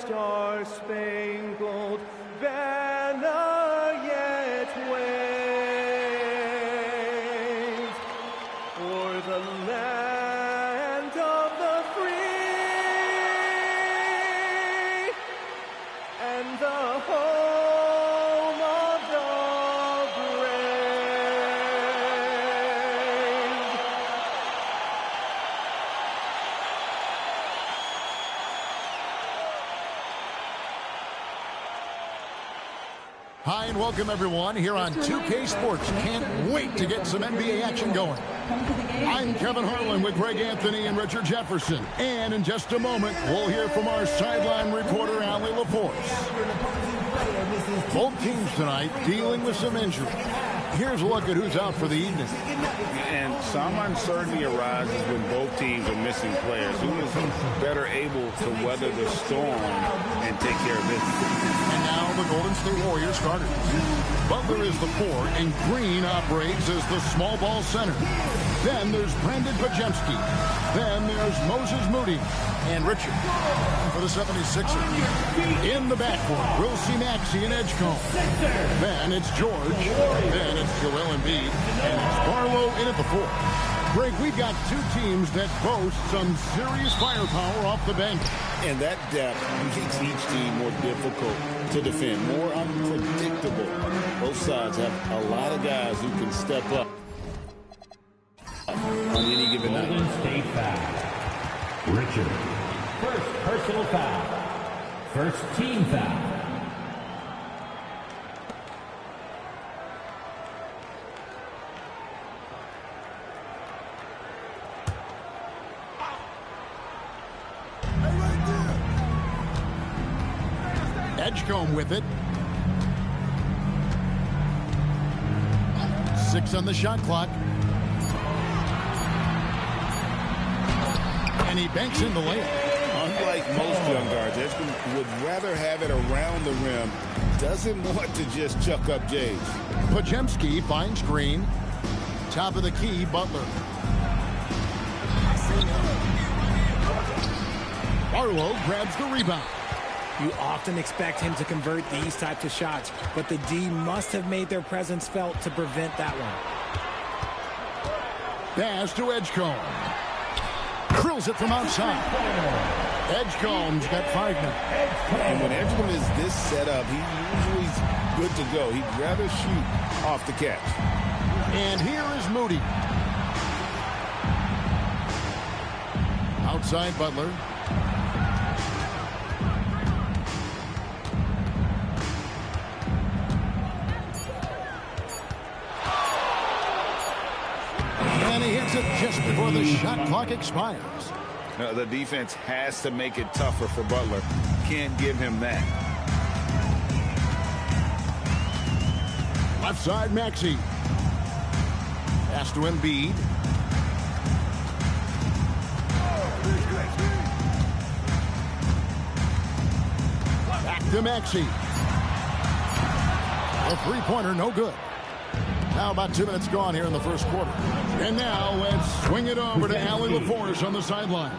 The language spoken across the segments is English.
star-spangled banner yet waves o'er the land of the free and the home of the brave. Hi and welcome everyone here on 2K Sports. Can't wait to get some NBA action going. I'm Kevin Harlan with Greg Anthony and Richard Jefferson. And in just a moment, we'll hear from our sideline reporter, Allie LaForce. Both teams tonight dealing with some injury. Here's a look at who's out for the evening. And some uncertainty arises when both teams are missing players. Who is better able to weather the storm and take care of business? And now the Golden State Warriors starters. Butler is the 4, and Green operates as the small ball center. Then there's Brandon Pajemski. Then there's Moses Moody and Richard for the 76ers. In the backcourt, we'll see Maxey and Edgecombe. Then it's George. Then it's Joel Embiid. And it's Barlow in at the 4. Greg, we've got two teams that boast some serious firepower off the bench. And that depth makes each team more difficult to defend, more unpredictable. Both sides have a lot of guys who can step up on any given night. Golden State foul. Richard. First personal foul. First team foul. Edgecombe with it. 6 on the shot clock. And he banks in the lane. Unlike most young guards, Edgecombe would rather have it around the rim. Doesn't want to just chuck up J's. Pajemski finds Green. Top of the key, Butler. Barlow grabs the rebound. You often expect him to convert these types of shots, but the D must have made their presence felt to prevent that one. Pass to Edgecombe. Drills it from outside. Edgecombe's got 5 now. And when Edgecombe is this set up, he's usually good to go. He'd rather shoot off the catch. And here is Moody. Outside Butler. And he hits it just before the shot clock expires. Now, the defense has to make it tougher for Butler. Can't give him that. Left side, Maxey. Pass to Embiid. Back to Maxey. A three-pointer, no good. Now about 2 minutes gone here in the first quarter. And now let's swing it over to Allie LaForce on the sideline.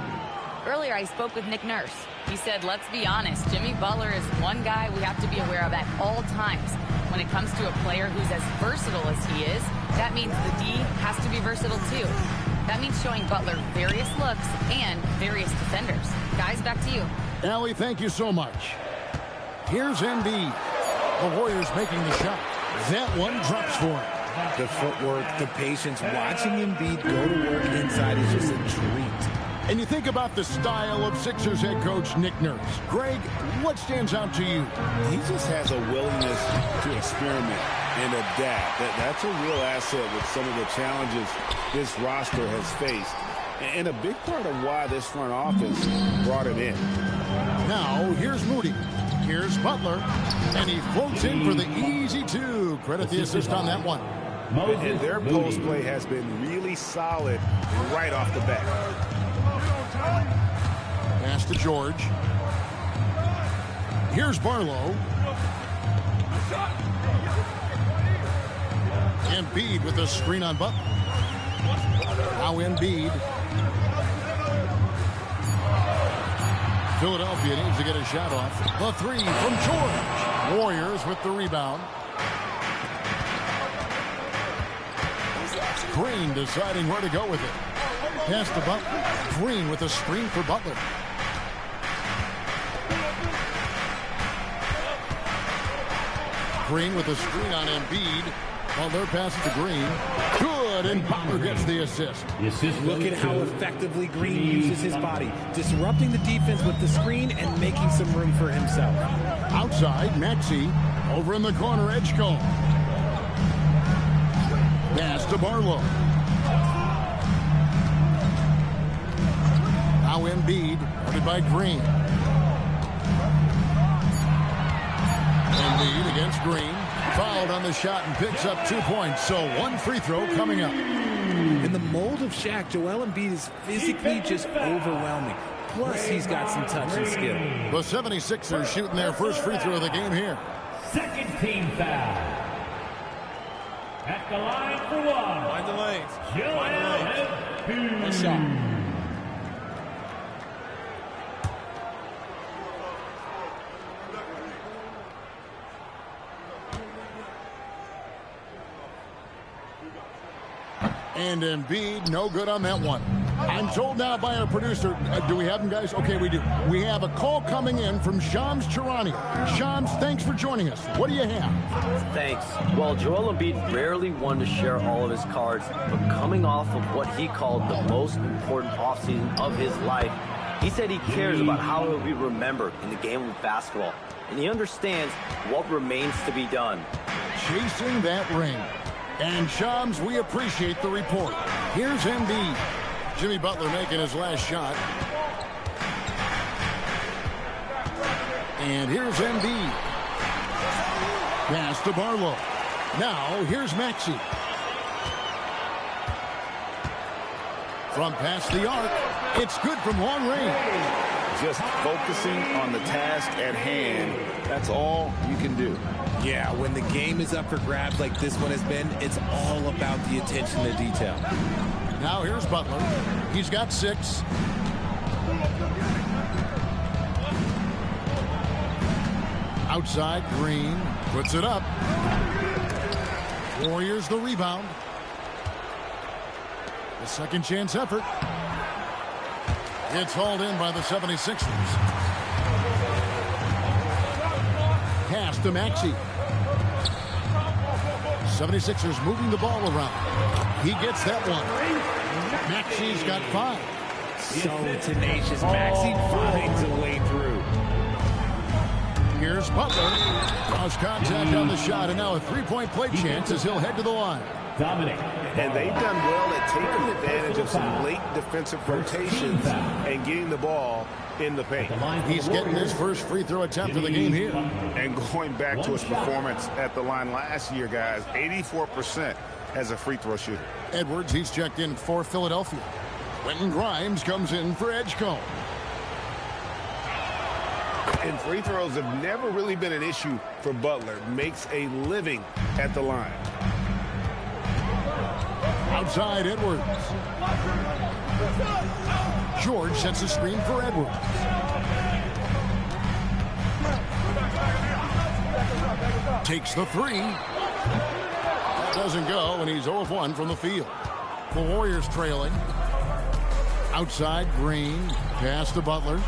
Earlier, I spoke with Nick Nurse. He said, let's be honest, Jimmy Butler is one guy we have to be aware of at all times. When it comes to a player who's as versatile as he is, that means the D has to be versatile too. That means showing Butler various looks and various defenders. Guys, back to you. Allie, thank you so much. Here's Embiid. The Warriors making the shot. That one drops for him. The footwork, the patience, watching Embiid go to work inside is just a treat. And you think about the style of Sixers head coach Nick Nurse. Greg, what stands out to you? He just has a willingness to experiment and adapt. That's a real asset with some of the challenges this roster has faced. And a big part of why this front office brought him in. Now, here's Moody. Here's Butler. And he floats in for the easy 2. Credit the assist on that one. And their post play has been really solid right off the bat. Pass to George. Here's Barlow. Embiid with the screen on Butler. Now Embiid. Philadelphia needs to get a shot off. The three from George. Warriors with the rebound. Green deciding where to go with it. Pass to Butler. Green with a screen for Butler. Green with a screen on Embiid. Butler passes to Green. Good, and Butler gets the assist. Look at how effectively Green uses his body, disrupting the defense with the screen and making some room for himself. Outside, Maxey. Over in the corner, Edgecombe. Pass to Barlow. Now Embiid, guarded by Green. Embiid against Green. Fouled on the shot and picks up 2 points. So one free throw coming up. In the mold of Shaq, Joel Embiid is physically just overwhelming. Plus, he's got some touch and skill. The 76ers shooting their first free throw of the game here. Second team foul. At the line for one. Find the lanes. Joel Embiid. One shot. And Embiid, no good on that one. I'm told now by our producer, do we have him, guys? Okay, we do. We have a call coming in from Shams Charania. Shams, thanks for joining us. What do you have? Thanks. Well, Joel Embiid rarely wanted to share all of his cards, but coming off of what he called the most important offseason of his life, he said he cares about how he'll be remembered in the game of basketball, and he understands what remains to be done. Chasing that ring. And Shams, we appreciate the report. Here's Embiid. Jimmy Butler making his last shot. And here's Embiid. Pass to Barlow. Now here's Maxey. From past the arc, it's good from long range. Just focusing on the task at hand. That's all you can do. Yeah, when the game is up for grabs like this one has been, it's all about the attention to detail. Now here's Butler. He's got 6. Outside, Green puts it up. Warriors the rebound. The second chance effort. It's hauled in by the 76ers. Pass to Maxey. 76ers moving the ball around. He gets that one. Maxey's got 5. So tenacious. Maxey finds a way through. Here's Butler. Draws contact on the shot, and now a three-point play chance as he'll head to the line. Dominic. And they've done well at taking advantage of some late defensive rotations and getting the ball in the paint. He's getting his first free throw attempt of the game here. And going back to his performance at the line last year, guys, 84% as a free throw shooter. Edwards, he's checked in for Philadelphia. Quentin Grimes comes in for Edgecombe. And free throws have never really been an issue for Butler. Makes a living at the line. Outside, Edwards. George sets a screen for Edwards. Takes the 3. That doesn't go, and he's 0 of 1 from the field. The Warriors trailing. Outside, Green. Pass to Butler.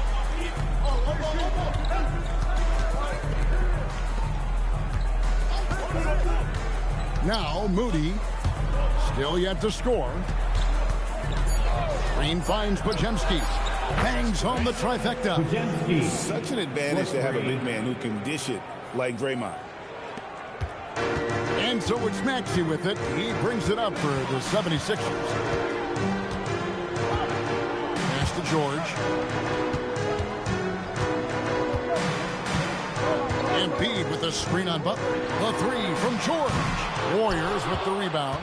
Now, Moody. Still yet to score. Green finds Podziemski. Bangs home the trifecta. Such an advantage to have a big man who can dish it like Draymond. And so it's Maxey with it. He brings it up for the 76ers. Pass to George. Embiid with the screen on Butler. The 3 from George. Warriors with the rebound.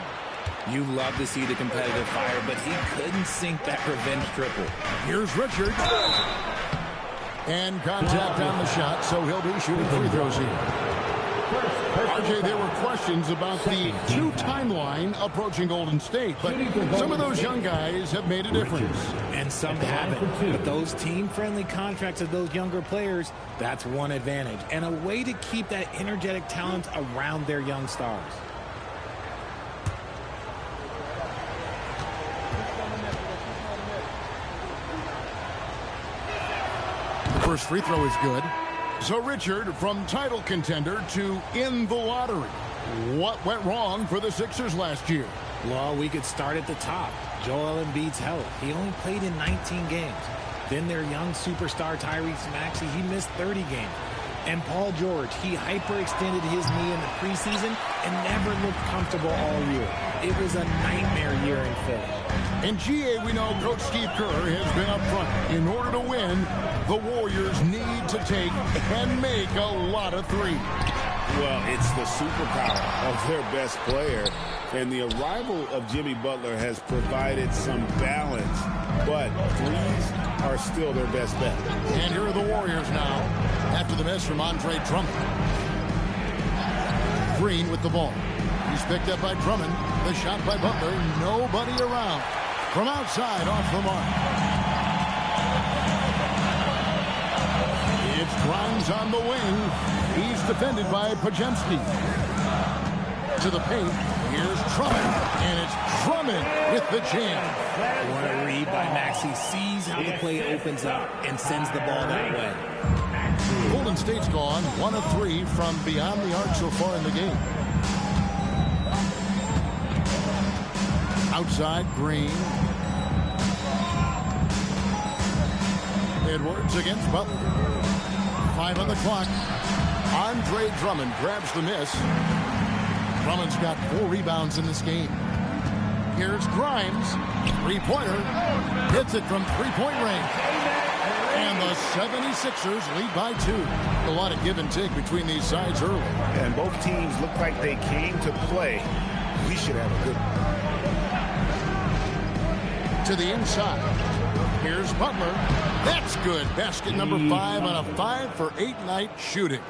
You love to see the competitive fire, but he couldn't sink that revenge triple. Here's Richard. And contact on the shot, so he'll be shooting free throws here. RJ, there were questions about the two timeline approaching Golden State, but some of those young guys have made a difference. And some haven't. But those team-friendly contracts of those younger players, that's one advantage. And a way to keep that energetic talent around their young stars. The first free throw is good. So, Richard, from title contender to in the lottery, what went wrong for the Sixers last year? Well, we could start at the top. Joel Embiid's health. He only played in 19 games. Then their young superstar Tyrese Maxey, he missed 30 games. And Paul George, he hyperextended his knee in the preseason and never looked comfortable all year. It was a nightmare year in Philly. In GA, we know Coach Steve Kerr has been up front. In order to win, the Warriors need to take and make a lot of threes. Well, it's the superpower of their best player, and the arrival of Jimmy Butler has provided some balance, but threes are still their best bet. And here are the Warriors now, after the miss from Andre Drummond. Green with the ball. He's picked up by Drummond. The shot by Butler. Nobody around. From outside, off the mark. It's Grimes on the wing. He's defended by Pajemski. To the paint. Here's Drummond. And it's Drummond with the jam. What a read by Maxey. Sees how the play opens up and sends the ball that way. Golden State's gone 1 of 3 from beyond the arc so far in the game. Outside, Green. Edwards against Butler. 5 on the clock. Andre Drummond grabs the miss. Drummond's got 4 rebounds in this game. Here's Grimes. Three-pointer. Hits it from three-point range. And the 76ers lead by 2. A lot of give and take between these sides early. And both teams look like they came to play. We should have a good one. To the inside. Here's Butler. That's good. Basket number 5 on a 5 for 8 night shooting.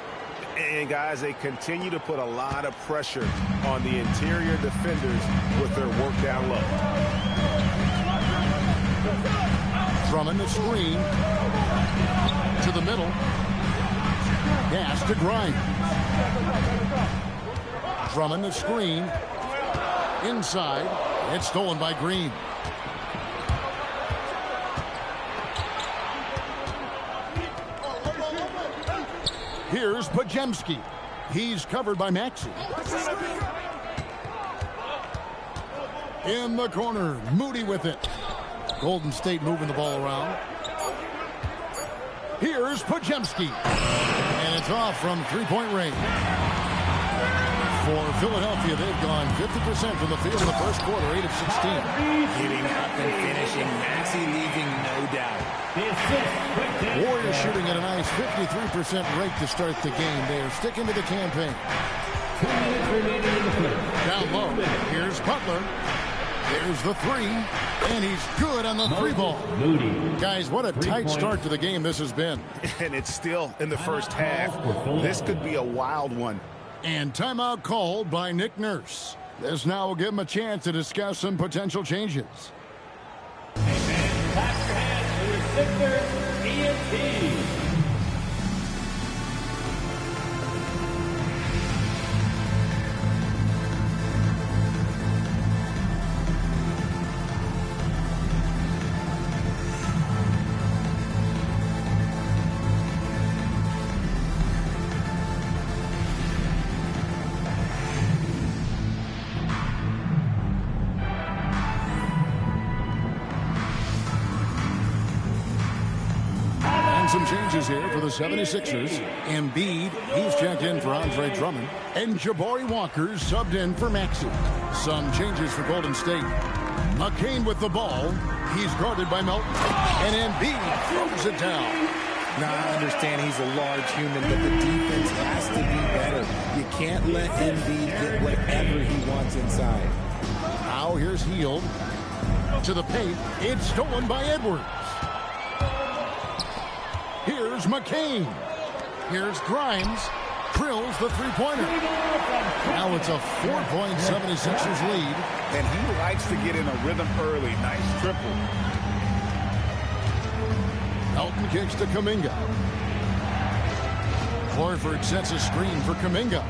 And guys, they continue to put a lot of pressure on the interior defenders with their work down low. Drummond the screen. To the middle. Pass to Grimes. Drummond the screen. Inside. It's stolen by Green. Here's Pajemski. He's covered by Maxey. In the corner, Moody with it. Golden State moving the ball around. Here's Pajemski. And it's off from three-point range. For Philadelphia, they've gone 50% from the field in the first quarter, 8 of 16. Getting up and finishing. Maxey leaving no doubt. Warriors shooting at a nice 53% rate to start the game. They are sticking to the campaign. 2 minutes remaining in the first. Down low. Here's Butler. There's the 3. And he's good on the 3 ball. Moody. Guys, what a tight start to the game this has been. And it's still in the first half. This could be a wild one. And timeout called by Nick Nurse. This now will give him a chance to discuss some potential changes. Hey, man, clap your hands for your Sixers ENT. Some changes here for the 76ers. Embiid, he's checked in for Andre Drummond. And Jabari Walker subbed in for Maxey. Some changes for Golden State. McCain with the ball. He's guarded by Melton. And Embiid throws it down. Now, I understand he's a large human, but the defense has to be better. You can't let Embiid get whatever he wants inside. Now here's Hield. To the paint. It's stolen by Edwards. Here's McCain. Here's Grimes. Drills the three-pointer. Now it's a 4-point 76ers lead. And he likes to get in a rhythm early. Nice triple. Elton kicks to Kuminga. Horford sets a screen for Kuminga.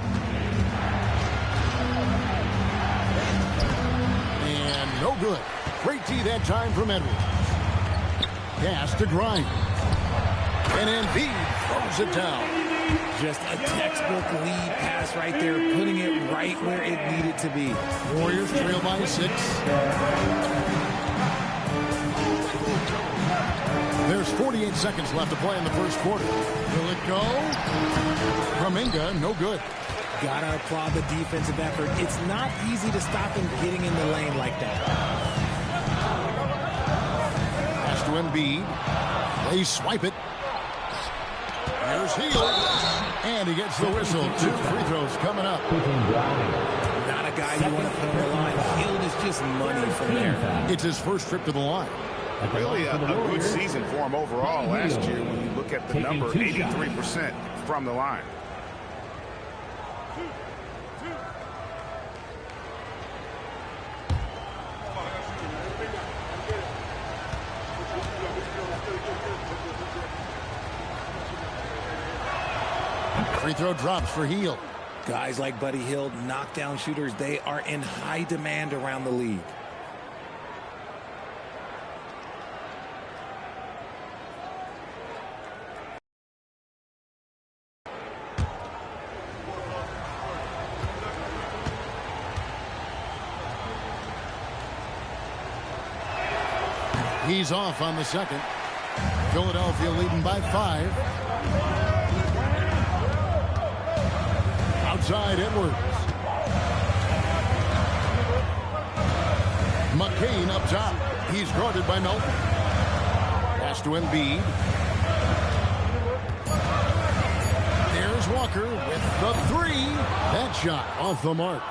And no good. Great D that time from Edwards. Pass to Grimes. And Embiid throws it down. Just a textbook lead pass right there, putting it right where it needed to be. Warriors trail by 6. There's 48 seconds left to play in the first quarter. Will it go? Kuminga, no good. Gotta applaud the defensive effort. It's not easy to stop him getting in the lane like that. Pass to Embiid. They swipe it. Here's Hield. And he gets the whistle. 2 free throws coming up. Not a guy you want to put on the line. Hield is just money from there. It's his first trip to the line. Really a good season for him overall last year when you look at the number, 83% from the line. Free throw drops for Hield. Guys like Buddy Hield, knockdown shooters, they are in high demand around the league. He's off on the second. Philadelphia leading by 5. Outside Edwards. McCain up top. He's guarded by Melton. Pass to Embiid. There's Walker with the 3. That shot off the mark.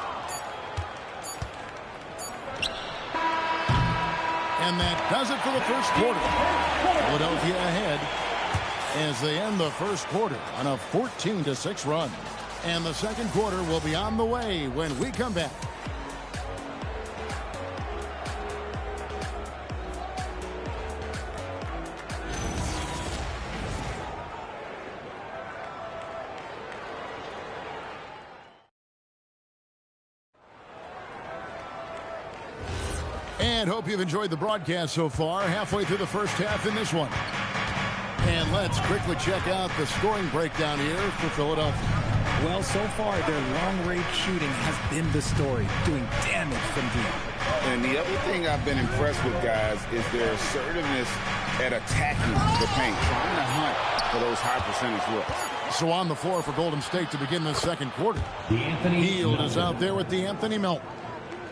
And that does it for the first quarter. Philadelphia ahead as they end the first quarter on a 14-6 run. And the second quarter will be on the way when we come back. And hope you've enjoyed the broadcast so far. Halfway through the first half in this one. And let's quickly check out the scoring breakdown here for Philadelphia. Well, so far, their long-range shooting has been the story, doing damage from deep. And the other thing I've been impressed with, guys, is their assertiveness at attacking the paint, trying to hunt for those high percentage looks. So on the floor for Golden State to begin the second quarter. Hield is out there with D'Anthony Melton.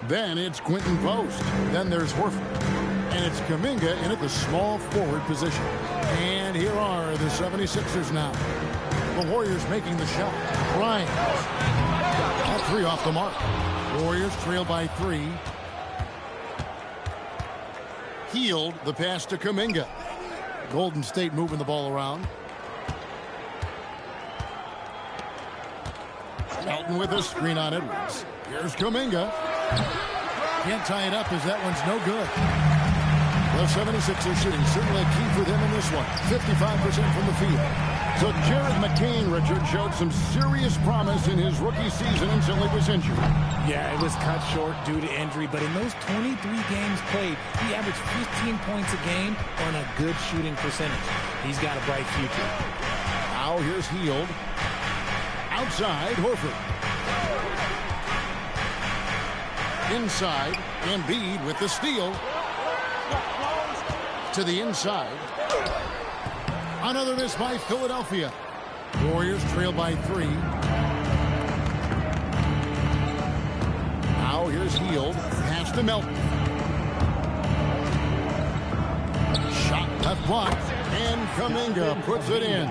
Then it's Quentin Post. Then there's Horford. And it's Kuminga in at the small forward position. And here are the 76ers now. The Warriors making the shot. Grimes. That 3 off the mark. Warriors trail by 3. Hield the pass to Kuminga. Golden State moving the ball around. Melton with a screen on Edwards. Here's Kuminga. Can't tie it up as that one's no good. The 76ers shooting certainly a key for them in this one. 55% from the field. So Jared McCain, Richard, showed some serious promise in his rookie season until he was injured. Yeah, it was cut short due to injury, but in those 23 games played, he averaged 15 points a game on a good shooting percentage. He's got a bright future. Now here's Hield. Outside, Horford. Inside, Embiid with the steal. To the inside. Another miss by Philadelphia. Warriors trail by 3. Now here's Hield. Pass to Melton. Shot left blocked. And Kuminga puts it in.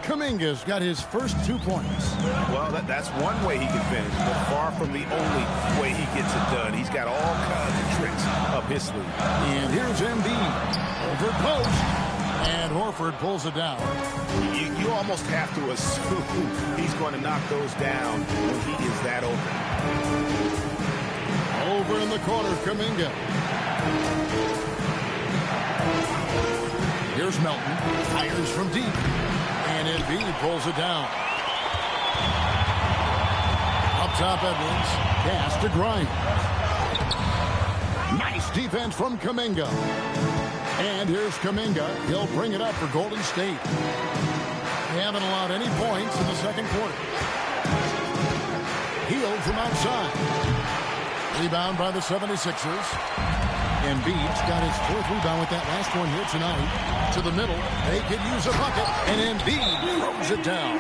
Kuminga's got his first 2 points. Well, that's one way he can finish, but far from the only way he gets it done. He's got all kinds of tricks up his sleeve. And here's Embiid. Over post. And Horford pulls it down. You You almost have to assume he's going to knock those down when he is that open. Over in the corner, Kuminga. Here's Melton. Fires from deep. And Embiid pulls it down. Up top, Edwards. Pass to Grimes. Nice defense from Kuminga. And here's Kuminga. He'll bring it up for Golden State. They haven't allowed any points in the second quarter. Healed from outside. Rebound by the 76ers. Embiid's got his fourth rebound with that last one here tonight. To the middle. They could use a bucket. And Embiid throws it down.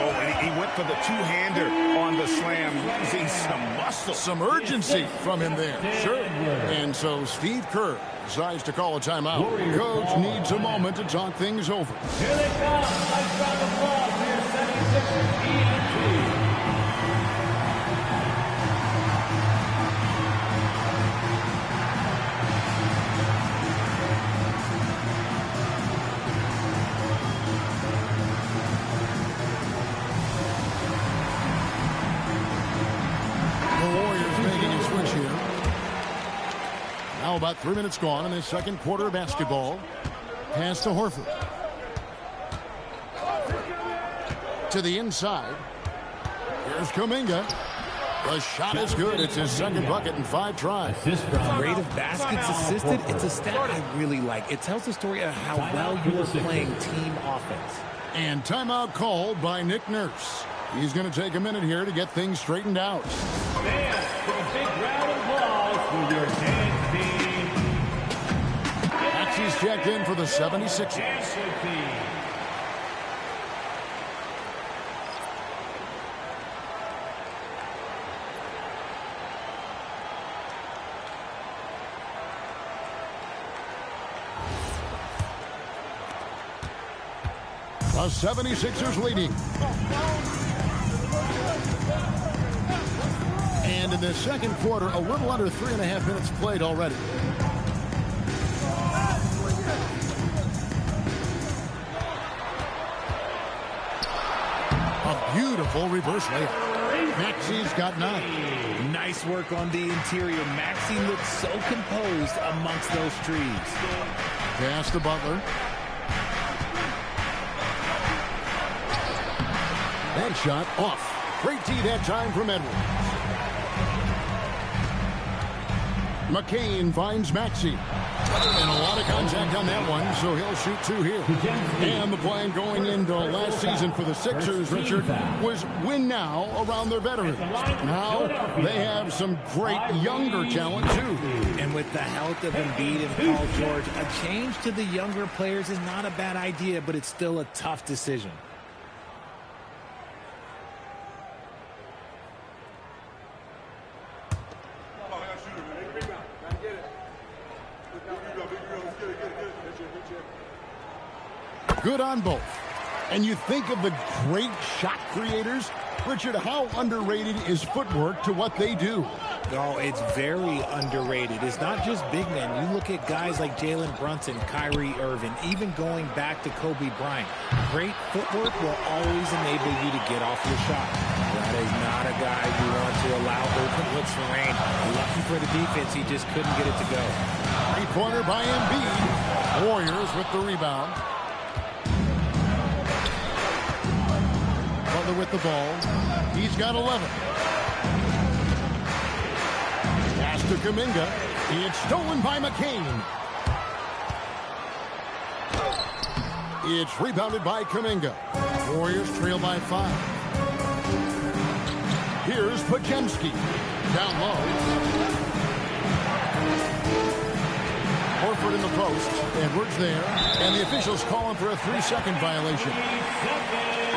Oh, and he went for the two-hander on the slam, using some muscle. Some urgency from him there. Sure. And so Steve Kerr decides to call a timeout. Coach needs a moment to talk things over. Here they come. Nice round of applause for your 76ers ENT. Now about 3 minutes gone in the second quarter of basketball. Pass to Horford. To the inside. Here's Kuminga. The shot is good. It's his second bucket in 5 tries. Rate of baskets assisted, it's a stat I really like. It tells the story of how well you are playing team offense. And timeout called by Nick Nurse. He's going to take a minute here to get things straightened out. Fans, give a big round of applause for your dance team. He's checked in for the 76ers. The 76ers leading. And in the second quarter, a little under 3.5 minutes played already. A beautiful reverse layup. Maxey's got 9. Nice work on the interior. Maxey looks so composed amongst those trees. Pass to Butler. That shot off. Great D that time from Edwards. McCain finds Maxey. And a lot of contact on that one, so he'll shoot 2 here. And the plan going into last season for the Sixers, Richard, was win now around their veterans. Now they have some great younger talent, too. And with the health of Embiid and Paul George, a change to the younger players is not a bad idea, but it's still a tough decision. Good on both. And you think of the great shot creators, Richard, how underrated is footwork to what they do? Oh, it's very underrated. It's not just big men. You look at guys like Jalen Brunson, Kyrie Irving, even going back to Kobe Bryant. Great footwork will always enable you to get off your shot. That is not a guy you want to allow open looks for rain. Lucky for the defense, he just couldn't get it to go. Great corner by Embiid. Warriors with the rebound. Butler with the ball. He's got 11. Pass to Kuminga. It's stolen by McCain. It's rebounded by Kuminga. Warriors trail by 5. Here's Podziemski. Down low. Horford in the post. Edwards there. And the officials calling for a 3-second violation.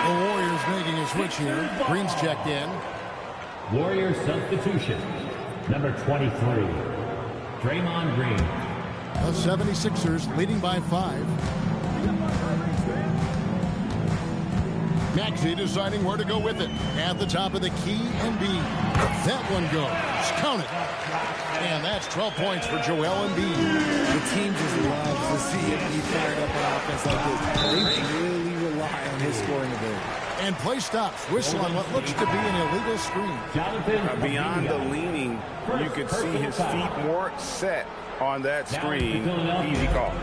The Warriors making a switch here. Green's checked in. Warriors substitution. Number 23, Draymond Green. The 76ers leading by 5. Maxey deciding where to go with it. At the top of the key, Embiid. That one goes. Count it. And that's 12 points for Joel Embiid. The team just loves to see it be fired up on offense like this. They really rely high on his scoring ability. And play stops. Whistle on what looks to be an illegal screen. Beyond the leaning, you could see his feet more set on that screen. Easy call.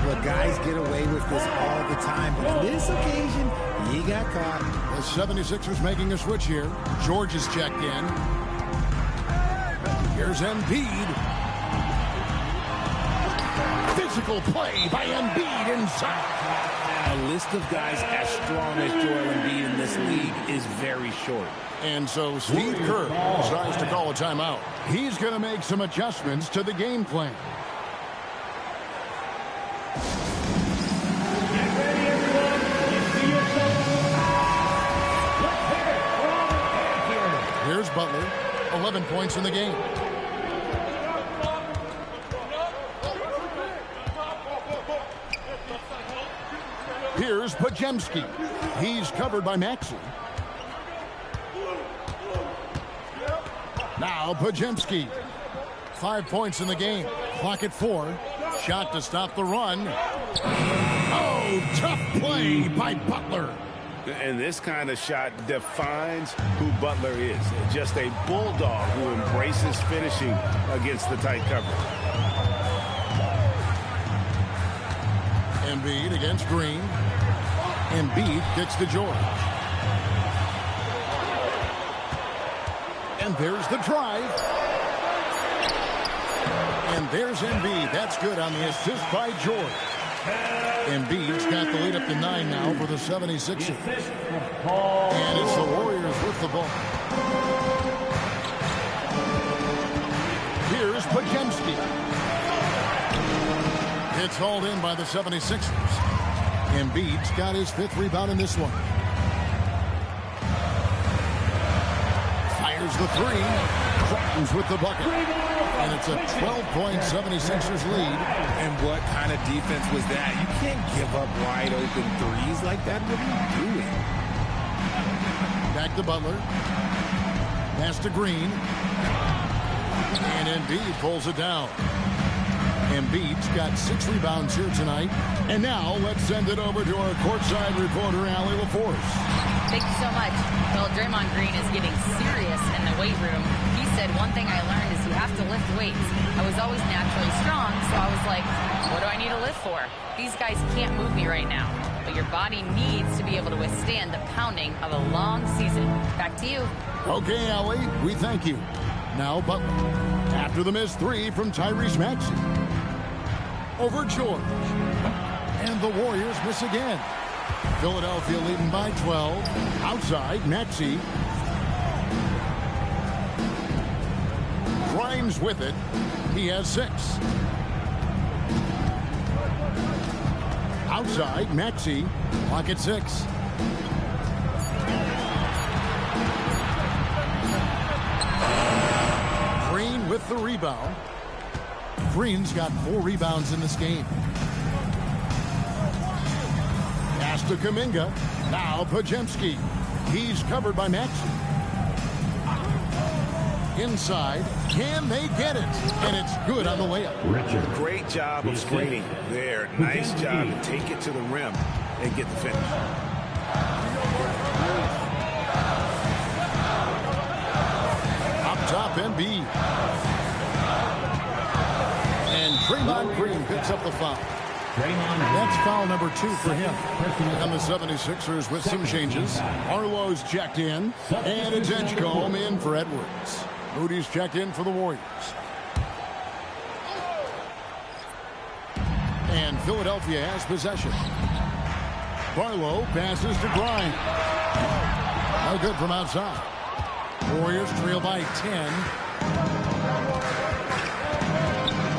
Look, guys get away with this all the time, but on this occasion, he got caught. The 76ers making a switch here. George is checked in. Here's Embiid. Physical play by Embiid inside. A list of guys as strong as Joel Embiid in this league is very short. And so Steve Kerr decides to call a timeout. He's going to make some adjustments to the game plan. Here's Butler, 11 points in the game. Here's Pajemski. He's covered by Maxey. Now Pajemski. 5 points in the game. Clock at 4. Shot to stop the run. Oh, tough play by Butler. And this kind of shot defines who Butler is. Just a bulldog who embraces finishing against the tight cover. Embiid against Green. Embiid gets to George. And there's the drive. And there's Embiid. That's good on the assist by George. Embiid's got the lead up to 9 now for the 76ers. And it's the Warriors with the ball. Here's Pajemski. It's hauled in by the 76ers. Embiid's got his 5th rebound in this one. Fires the 3. Crowns with the bucket. And it's a 12-point 76ers lead. And what kind of defense was that? You can't give up wide open threes like that. What are you doing? Back to Butler. Pass to Green. And Embiid pulls it down. Embiid's got 6 rebounds here tonight. And now let's send it over to our courtside reporter, Allie LaForce. Thank you so much. Well, Draymond Green is getting serious in the weight room. He said, one thing I learned is you have to lift weights. I was always naturally strong, so I was like, what do I need to lift for? These guys can't move me right now. But your body needs to be able to withstand the pounding of a long season. Back to you. Okay, Allie, we thank you. Now Butler. After the missed 3 from Tyrese Maxey. Over George. And the Warriors miss again. Philadelphia leading by 12. Outside, Maxey. Grimes with it. He has 6. Outside, Maxey. Clock at 6. Green with the rebound. Green's got 4 rebounds in this game. Pass to Kuminga. Now Pajemski. He's covered by Maxey. Inside. Can they get it? And it's good on the layup. Great job of screening there. Nice job to take it to the rim and get the finish. Up top, Embiid. And Draymond Green picks up the foul. That's foul number 2 for him. And the 76ers with some changes. Arlo's checked in. And it's Edgecombe in for Edwards. Moody's checked in for the Warriors. And Philadelphia has possession. Barlow passes to Grimes. No good from outside. Warriors trail by 10.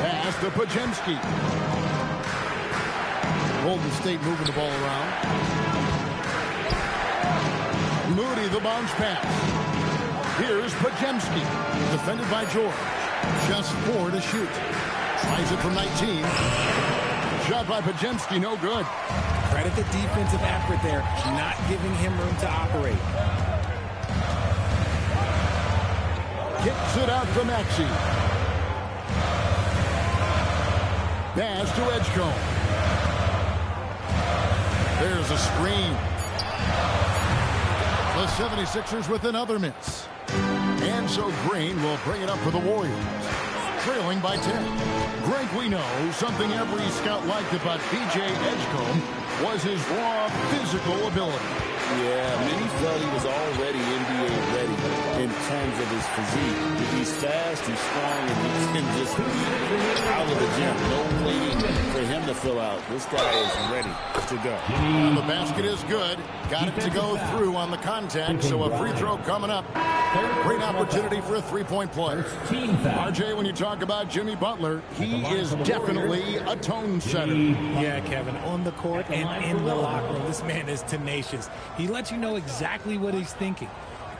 Pass to Pajemski. Golden State moving the ball around. Moody the bounce pass. Here's Pajemski. Defended by George. Just 4 to shoot. Tries it from 19. Shot by Pajemski, no good. Credit the defensive effort there, not giving him room to operate. Kicks it out to Maxey. Pass to Edgecombe. There's a screen. The 76ers with another miss. And so Green will bring it up for the Warriors, trailing by 10. Greg, we know something every scout liked about B.J. Edgecombe was his raw physical ability. Yeah, many felt he was already NBA ready in terms of his physique. He's fast, he's strong, and he can just eat out of the gym. No waiting for him to fill out. This guy is ready to go. And the basket is good. Got it to go through on the contact, so a free throw coming up. Great opportunity for a three-point play. RJ, when you talk about Jimmy Butler, he is definitely a tone setter. Yeah, Kevin, on the court and in the locker room, this man is tenacious. He lets you know exactly what he's thinking.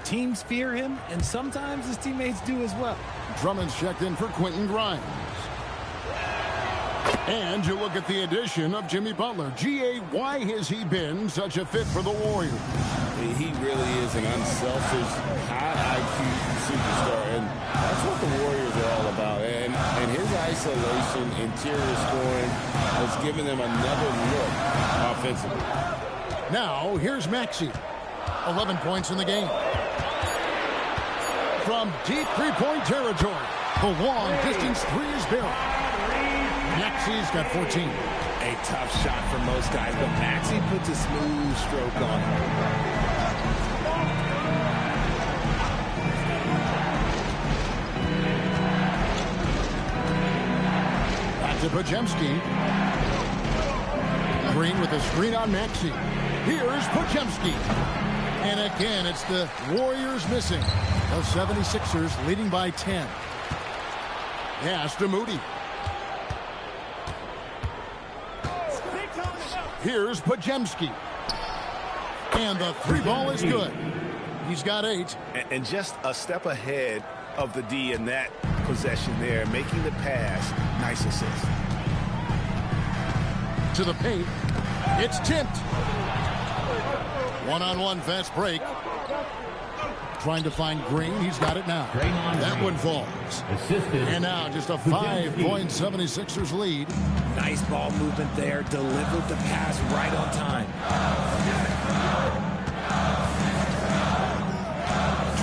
Teams fear him, and sometimes his teammates do as well. Drummond's checked in for Quentin Grimes. And you look at the addition of Jimmy Butler. G.A., why has he been such a fit for the Warriors? He really is an unselfish, high IQ superstar, and that's what the Warriors are all about. And his isolation, interior scoring has given them another look offensively. Now, here's Maxey. 11 points in the game. From deep three-point territory, the long-distance three is buried. Maxey's got 14. A tough shot for most guys, but Maxey puts a smooth stroke on it. Back to Podziemski. Green with a screen on Maxey. Here's Podziemski. And again, it's the Warriors missing. The 76ers leading by 10. Pass to Moody. Here's Podziemski. And the three ball is good. He's got 8. And just a step ahead of the D in that possession there, making the pass. Nice assist. To the paint. It's tipped. One-on-one fast break. Trying to find Green. He's got it now. That one falls. And now just a 5-point 76ers lead. Nice ball movement there. Delivered the pass right on time.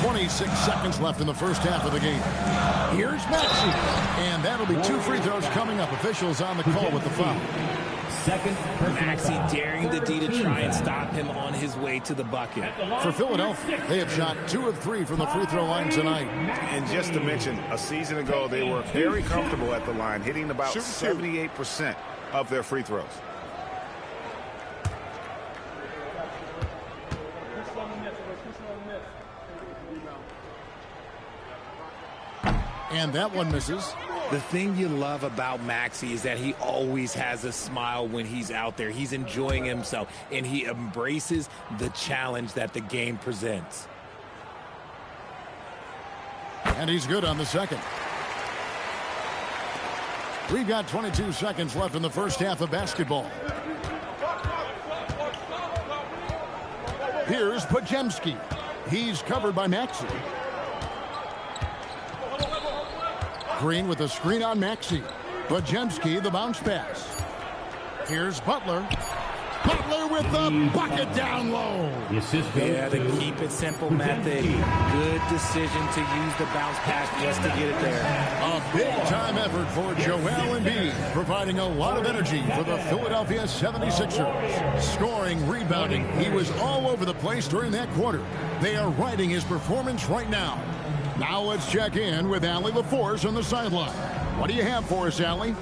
26 seconds left in the first half of the game. Here's Maxey. And that'll be 2 free throws coming up. Officials on the call with the foul. Maxey daring the D to try and stop him on his way to the bucket. For Philadelphia, they have shot 2 of 3 from the free throw line tonight. And just to mention, a season ago, they were very comfortable at the line, hitting about 78% of their free throws. And that one misses. The thing you love about Maxey is that he always has a smile when he's out there. He's enjoying himself, and he embraces the challenge that the game presents. And he's good on the second. We've got 22 seconds left in the first half of basketball. Here's Podziemski. He's covered by Maxey. Green with a screen on Maxey. Podziemski, the bounce pass. Here's Butler. Butler with the bucket down low. Yeah, the keep it simple method. Good decision to use the bounce pass just to get it there. A big-time effort for Joel Embiid, providing a lot of energy for the Philadelphia 76ers. Scoring, rebounding, he was all over the place during that quarter. They are riding his performance right now. Now let's check in with Allie LaForce on the sideline. What do you have for us, Allie?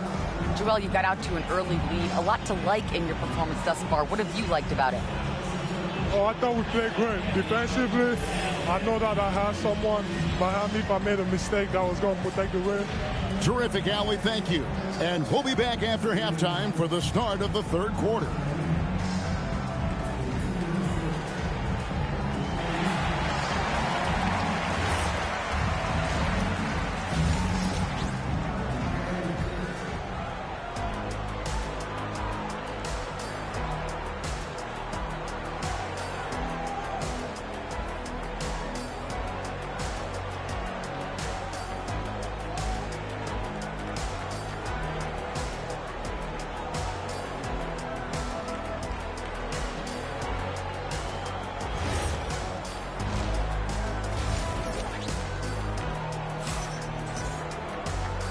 Joel, you got out to an early lead. A lot to like in your performance thus far. What have you liked about it? Oh, I thought we played great. Defensively, I know that I had someone behind me if I made a mistake that was going to take the win. Terrific, Allie. Thank you. And we'll be back after halftime for the start of the third quarter.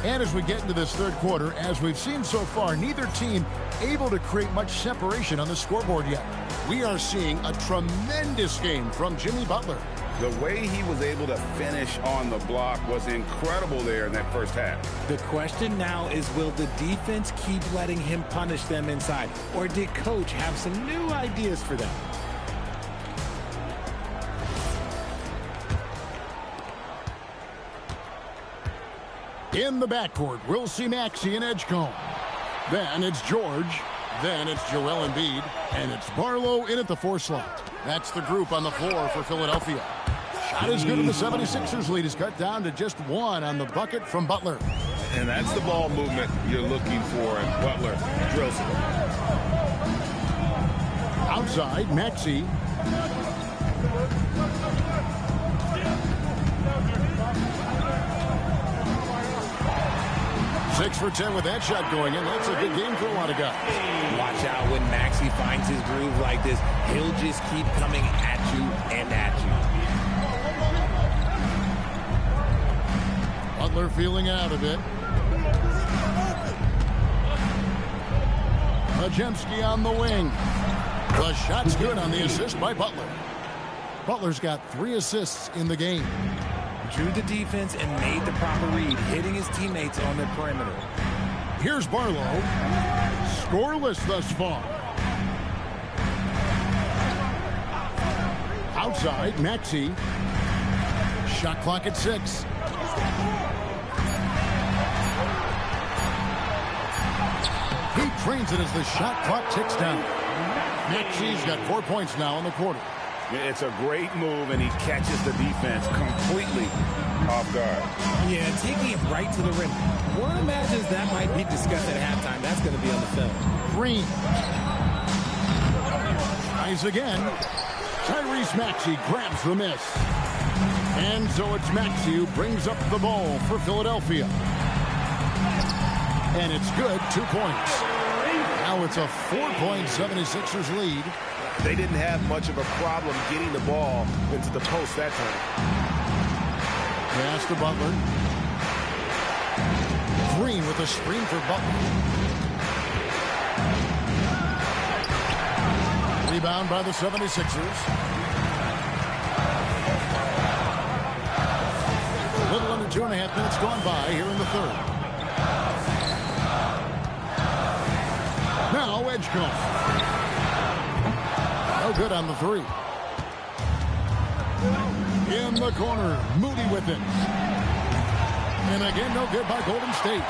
And as we get into this third quarter, as we've seen so far, neither team able to create much separation on the scoreboard yet. We are seeing a tremendous game from Jimmy Butler. The way he was able to finish on the block was incredible there in that first half. The question now is, will the defense keep letting him punish them inside? Or did Coach have some new ideas for them? In the backcourt, we'll see Maxey and Edgecombe. Then it's George. Then it's Joel Embiid. And it's Barlow in at the 4 slot. That's the group on the floor for Philadelphia. Shot is good, and the 76ers lead is cut down to just 1 on the bucket from Butler. And that's the ball movement you're looking for, and Butler drills it. Outside, Maxey. 6 for 10 with that shot going in. That's a good game for a lot of guys. Watch out when Maxey finds his groove like this. He'll just keep coming at you and at you. Butler feeling out of it. Majemski on the wing. The shot's good on the assist by Butler. Butler's got 3 assists in the game. Drew the defense and made the proper read, hitting his teammates on the perimeter. Here's Barlow. Scoreless thus far. Outside, Maxey. Shot clock at 6. He trains it as the shot clock ticks down. Maxey's got 4 points now in the quarter. It's a great move, and he catches the defense completely off guard. Yeah, taking it right to the rim. One imagines that might be discussed at halftime. That's going to be on the film. Green. Tries again. Tyrese Maxey grabs the miss. And so it's Maxey who brings up the ball for Philadelphia. And it's good, 2 points. Now it's a 4-point 76ers lead. They didn't have much of a problem getting the ball into the post that time. Pass to Butler. Green with a screen for Butler. Rebound by the 76ers. A little under 2.5 minutes gone by here in the third. Now Edgecombe. No good on the 3. In the corner, Moody with it. And again, no good by Golden State.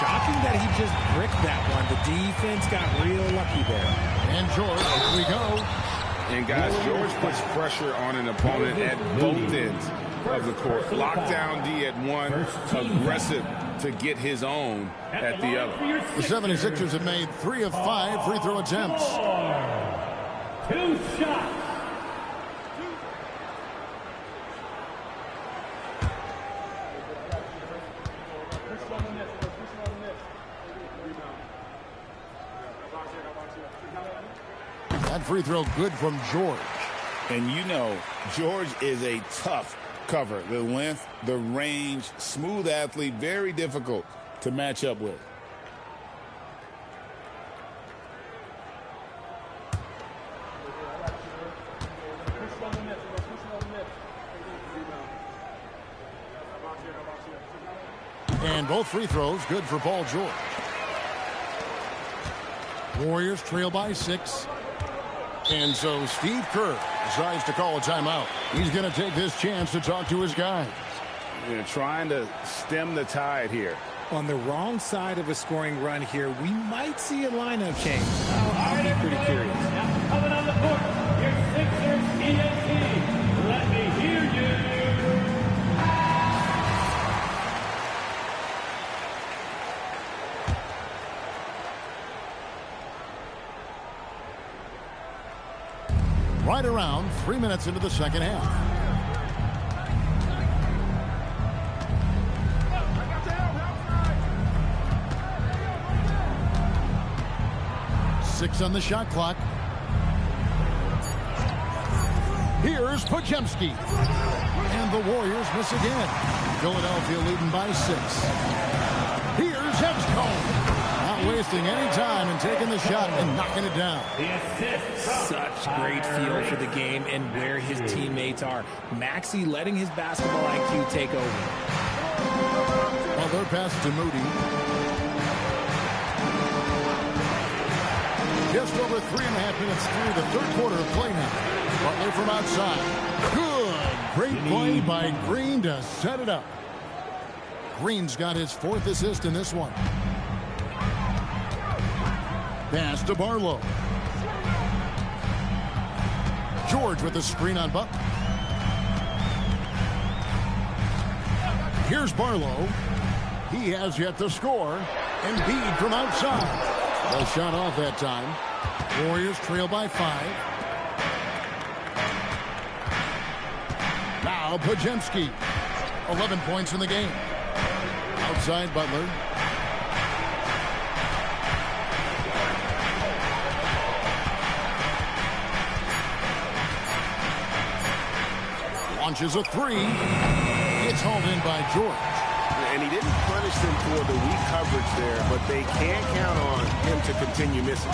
Shocking that he just bricked that one. The defense got real lucky there. And George, here we go. And guys, George puts pressure on an opponent at both ends of the court. Lockdown D at one, aggressive to get his own at the other. The 76ers have made 3 of 5 free throw attempts. 2 shots. That free throw good from George. And you know, George is a tough cover. The length, the range, smooth athlete, very difficult to match up with. And both free throws good for Paul George. Warriors trail by 6. And so Steve Kerr decides to call a timeout. He's going to take this chance to talk to his guys. They're trying to stem the tide here. On the wrong side of a scoring run here, we might see a lineup change. I'll be pretty curious. Now coming on the court, your Sixers TNT. Let me hear you. Right around 3 minutes into the second half. Six on the shot clock. Here's Podziemski. And the Warriors miss again. Philadelphia leading by 6. Here's Edgecombe. Not wasting any time and taking the shot and knocking it down. Such great feel for the game and where his teammates are. Maxey letting his basketball IQ take over. Butler pass to Moody. Just over 3.5 minutes through the third quarter of play now. Butler from outside. Good. Great play by Green to set it up. Green's got his 4th assist in this one. Pass to Barlow. George with the screen on Butler. Here's Barlow. He has yet to score. Embiid from outside. No shot off that time. Warriors trail by 5. Now Podziemski. 11 points in the game. Outside Butler. Launches a 3. It's hauled in by George. And he didn't punish them for the weak coverage there, but they can't count on him to continue missing.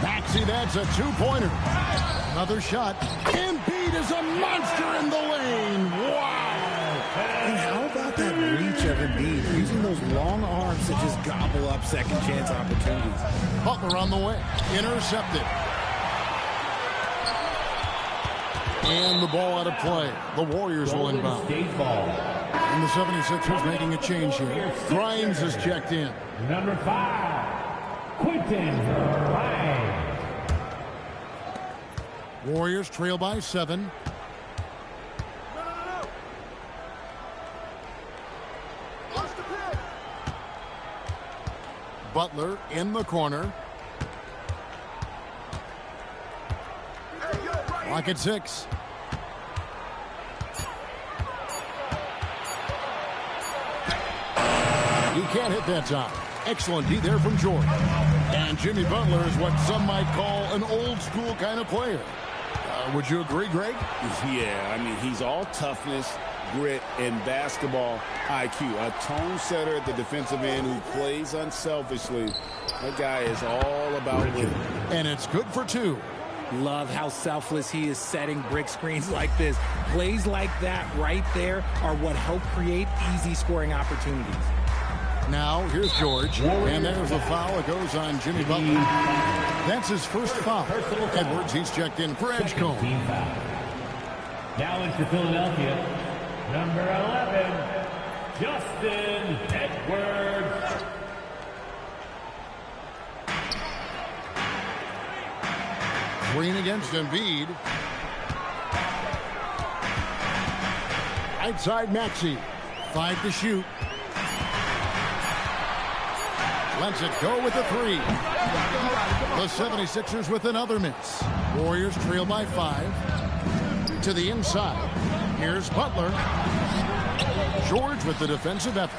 Maxey, that's a 2-pointer. Another shot. Embiid is a monster in the lane. Wow. And how about that reach of Embiid, using those long arms to just gobble up second chance opportunities. Butler on the way. Intercepted. And the ball out of play. The Warriors will inbound. And the 76ers making a change here. Grimes is checked in. Number 5, Quentin Grimes. Warriors trail by 7. Butler in the corner. Lock at 6. He can't hit that time. Excellent D there from George. And Jimmy Butler is what some might call an old school kind of player. Would you agree, Greg? Yeah, I mean, he's all toughness, grit, and basketball IQ. A tone setter at the defensive end who plays unselfishly. That guy is all about winning. And it's good for 2. Love how selfless he is setting brick screens like this. Plays like that right there are what help create easy scoring opportunities. Now, here's George. And there's a foul. It goes on Jimmy Butler. That's his first foul. Edwards, he's checked in for Edgecombe. Now into Philadelphia, number 11, Justin Edwards. Green against Embiid. Right side Maxey. 5 to shoot. Lets it go with a 3. The 76ers with another miss. Warriors trail by 5. To the inside. Here's Butler. George with the defensive effort.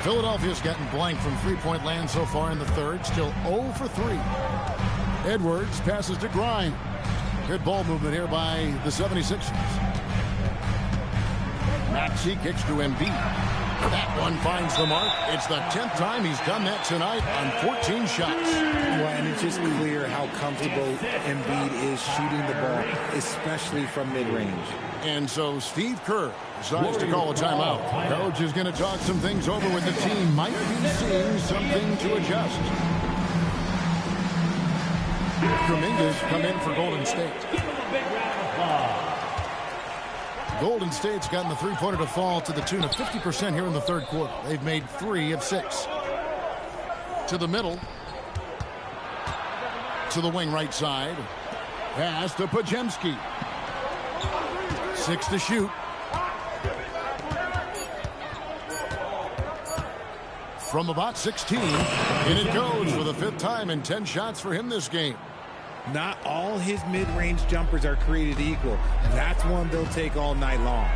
Philadelphia's gotten blank from three-point land so far in the third. Still 0 for 3. Edwards passes to Grimes. Good ball movement here by the 76ers. Maxey kicks to Embiid. That one finds the mark. It's the 10th time he's done that tonight on 14 shots. Well, and it's just clear how comfortable Embiid is shooting the ball, especially from mid-range. And so Steve Kerr decides to call a timeout. Coach is going to talk some things over with the team. Might be seeing something to adjust. Dominguez come in for Golden State. Golden State's gotten the three-pointer to fall to the tune of 50% here in the third quarter. They've made 3 of 6. To the middle. To the wing right side. Pass to Podziemski. 6 to shoot. From about 16. And it goes for the 5th time and 10 shots for him this game. Not all his mid-range jumpers are created equal. That's one they'll take all night long.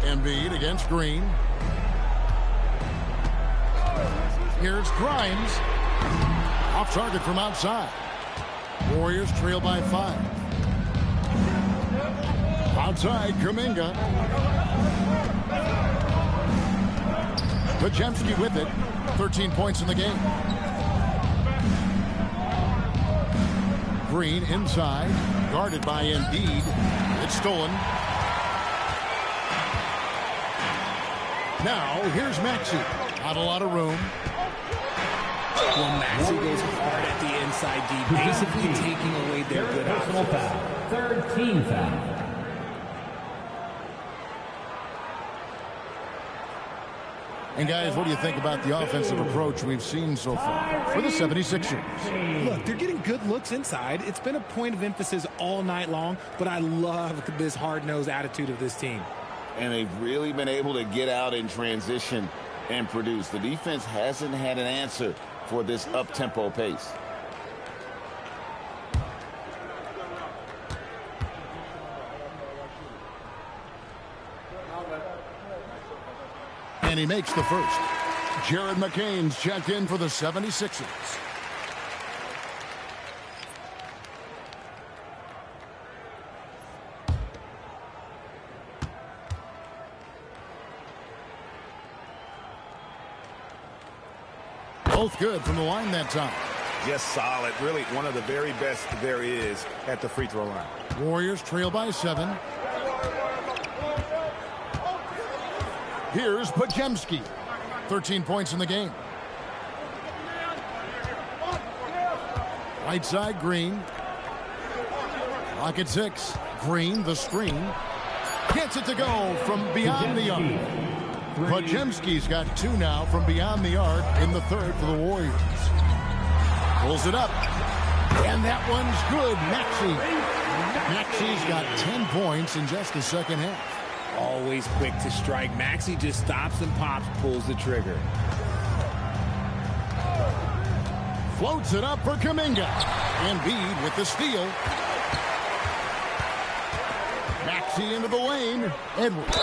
Embiid against Green. Here's Grimes. target from outside. Warriors trail by 5. Outside, Kuminga. Pajemski with it. 13 points in the game. Green inside. Guarded by Embiid. It's stolen. Now, here's Maxey. Not a lot of room. Well, Maxey goes hard at the inside D, basically taking away their good options. Third team foul. And guys, what do you think about the offensive approach we've seen so far for the 76ers? Look, they're getting good looks inside. It's been a point of emphasis all night long, but I love this hard-nosed attitude of this team. And they've really been able to get out in transition and produce. The defense hasn't had an answer for this up-tempo pace. And he makes the first. Jared McCain's checked in for the 76ers. Both good from the line that time. Just solid. Really one of the very best there is at the free throw line. Warriors trail by 7. Here's Pajemski. 13 points in the game. Right side, Green. Lock at 6. Green, the screen. Gets it to go from beyond the arc. Pajemski's got 2 now from beyond the arc in the third for the Warriors. Pulls it up. And that one's good. Maxey's got 10 points in just the second half. Always quick to strike. Maxey just stops and pops, pulls the trigger. Floats it up for Kuminga. Embiid with the steal. Maxey into the lane. Edwards.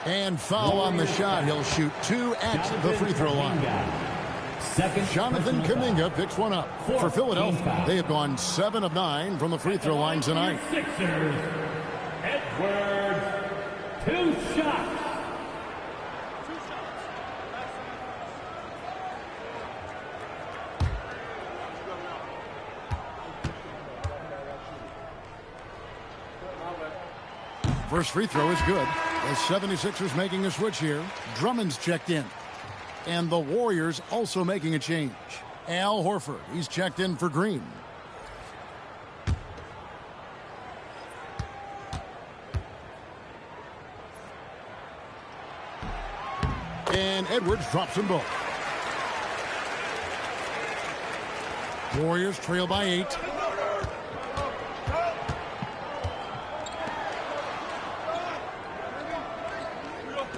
And foul on the shot. He'll shoot 2 at the free throw line. Jonathan Kuminga picks one up. For Philadelphia, they have gone 7 of 9 from the free throw line tonight. Edwards, 2 shots. First free throw is good. The 76ers making a switch here. Drummond's checked in. And the Warriors also making a change. Al Horford, he's checked in for Green. And Edwards drops them both. Warriors trail by 8.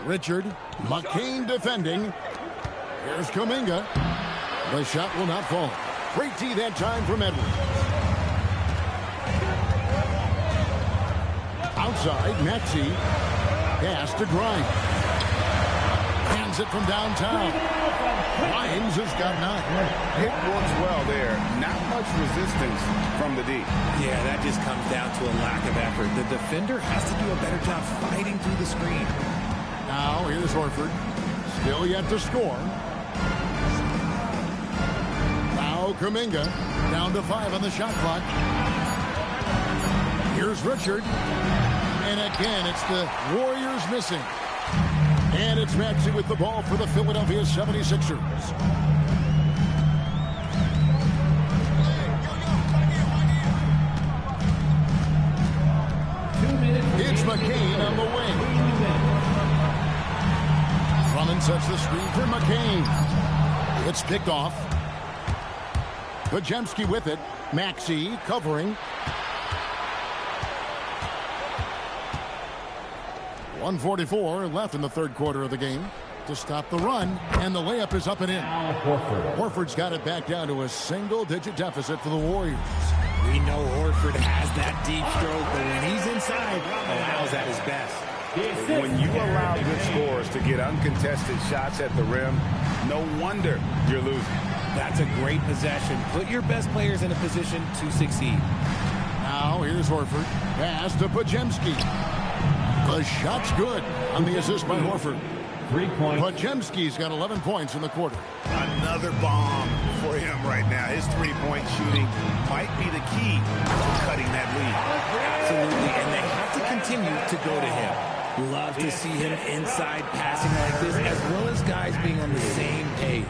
Richard, McCain defending. Here's Kuminga. The shot will not fall. Great D that time from Edwards. Outside, Maxey. Pass to Grimes. Hands it from downtown. Grimes has got 9. It works well there. Not much resistance from the D. Yeah, that just comes down to a lack of effort. The defender has to do a better job fighting through the screen. Now, here's Horford. Still yet to score. Now, Kuminga. Down to 5 on the shot clock. Here's Richard. And again, it's the Warriors missing. And it's Maxey with the ball for the Philadelphia 76ers. It's McCain on the wing. Drummond sets the screen for McCain. It's picked off. Pajemski with it. Maxey covering. 1:44 left in the third quarter of the game to stop the run, and the layup is up and in. Horford's got it back down to a single-digit deficit for the Warriors. We know Horford has that deep stroke, but when he's inside, allows at his best. When you allow good scorers to get uncontested shots at the rim, no wonder you're losing. That's a great possession. Put your best players in a position to succeed. Now here's Horford. Pass to Pajemski. The shot's good on the assist by Horford. 3 points. Pajemski's got 11 points in the quarter. Another bomb for him right now. His three-point shooting might be the key to cutting that lead. Absolutely, and they have to continue to go to him. Love to see him inside passing like this, as well as guys being on the same page.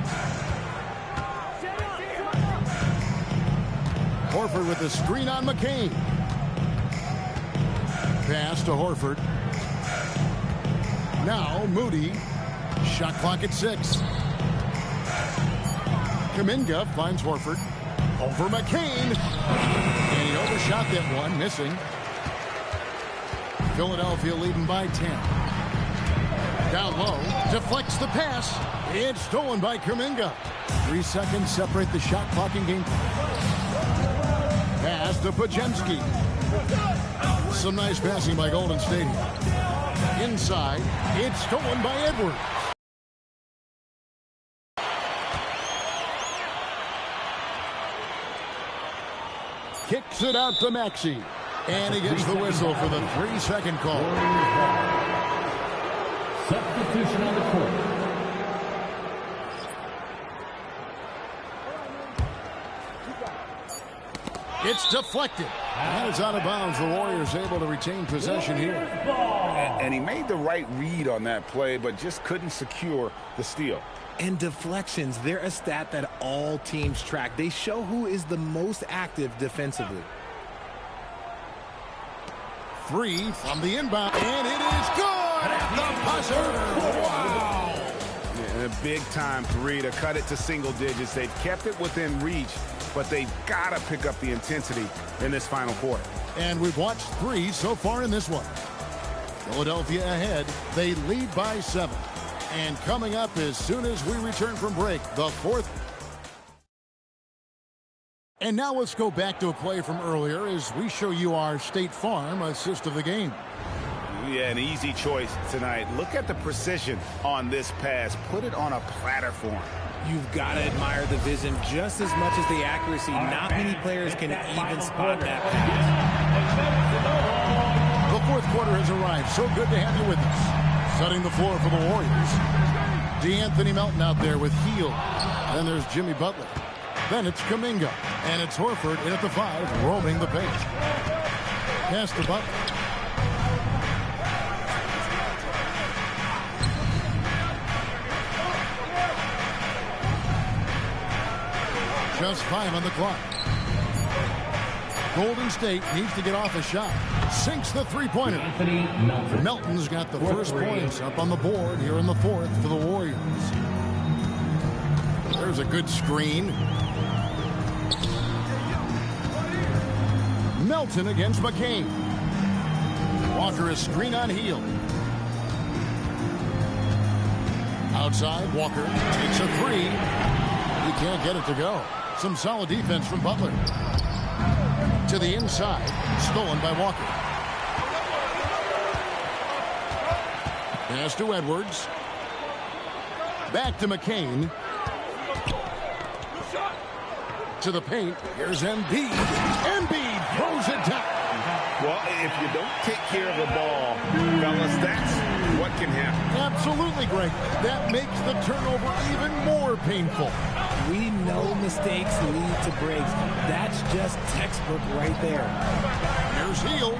Horford with the screen on McCain. Pass to Horford. Now Moody. Shot clock at 6. Kuminga finds Horford. Over McCain. And he overshot that one, missing. Philadelphia leading by 10. Down low. Deflects the pass. It's stolen by Kuminga. 3 seconds separate the shot clock and game. Pass to Pajemski. Some nice passing by Golden State. Inside, it's stolen by Edwards. Kicks it out to Maxey. And he gets the whistle for the 3-second call. Substitution on the court. It's deflected. And it's out of bounds. The Warriors able to retain possession here. And he made the right read on that play, but just couldn't secure the steal. And deflections, they're a stat that all teams track. They show who is the most active defensively. 3 from the inbound. And it is good at the buzzer. Wow. Yeah, a big-time 3 to cut it to single digits. They've kept it within reach, but they've got to pick up the intensity in this final quarter. And we've watched 3 so far in this one. Philadelphia ahead. They lead by 7. And coming up as soon as we return from break, the 4th. And now let's go back to a play from earlier as we show you our State Farm assist of the game. Yeah, an easy choice tonight. Look at the precision on this pass. Put it on a platter for him. You've got to admire the vision just as much as the accuracy. Not many players can even spot that pass. The 4th quarter has arrived. So good to have you with us. Setting the floor for the Warriors. DeAnthony Melton out there with Hield. Then there's Jimmy Butler. Then it's Kuminga. And it's Horford in at the 5, roaming the pace. Pass to Butler. Just 5 on the clock. Golden State needs to get off a shot. Sinks the three-pointer. Melton's got the first points up on the board here in the 4th for the Warriors. There's a good screen. Melton against McCain. Walker is screen on Hield. Outside, Walker takes a 3. He can't get it to go. Some solid defense from Butler. To the inside, stolen by Walker. Pass to Edwards. Back to McCain. To the paint. Here's Embiid. Embiid throws it down. Well, if you don't take care of the ball, fellas, that's what can happen. Absolutely, Greg. That makes the turnover even more painful. We know mistakes lead to breaks. That's just textbook right there. Here's Hield.